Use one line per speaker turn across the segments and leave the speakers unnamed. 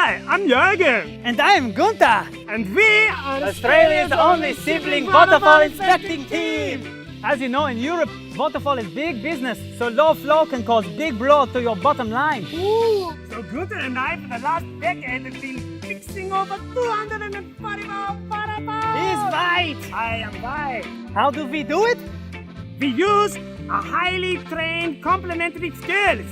Hi, I'm Jürgen.
And I'm Gunther.
And we are
Australia's only sibling waterfall inspecting team. As you know, in Europe, waterfall is big business, so low flow can cause big blow to your bottom line.
Ooh, so Gunther and I for the last decade have been fixing over 240 waterfalls.
He's right.
I am right.
How do we do it?
We use a highly trained complementary skills.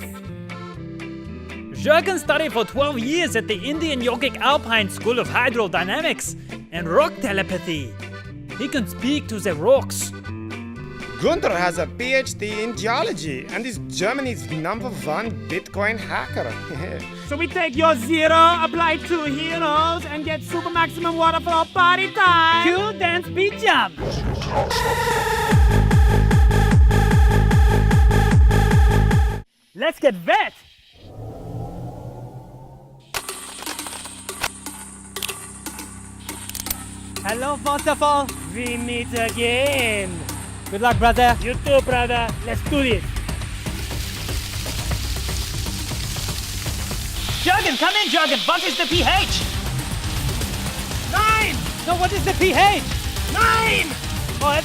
Jürgen studied for 12 years at the Indian Yogic Alpine School of Hydrodynamics and Rock Telepathy. He can speak to the rocks.
Gunther has a PhD in geology and is Germany's #1 Bitcoin hacker.
So we take your zero, apply 2 heroes, and get super maximum waterfall party time.
Cue dance beat jump. Let's get wet. Hello, waterfall.
We meet again.
Good luck, brother.
You too, brother. Let's do this.
Jürgen, come in, Jürgen. What is the pH?
9!
So what is the pH?
9!
Oh,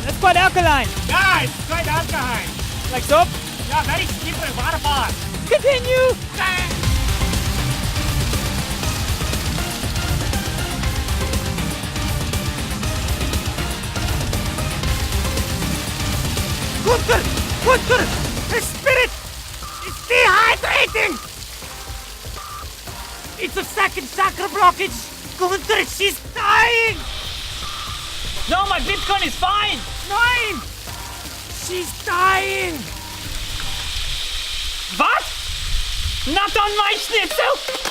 that's quite alkaline.
Yeah, it's quite alkaline.
Like soap?
Yeah, very slippery waterfall.
Continue.
Gunther! His spirit is dehydrating! It's a second chakra blockage! Gunther, she's dying!
No, my Bitcoin is fine.
9! She's dying!
What? Not on my schnitzel!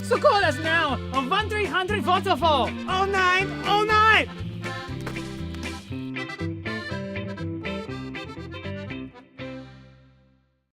So call us now on 1300 waterfall.
09!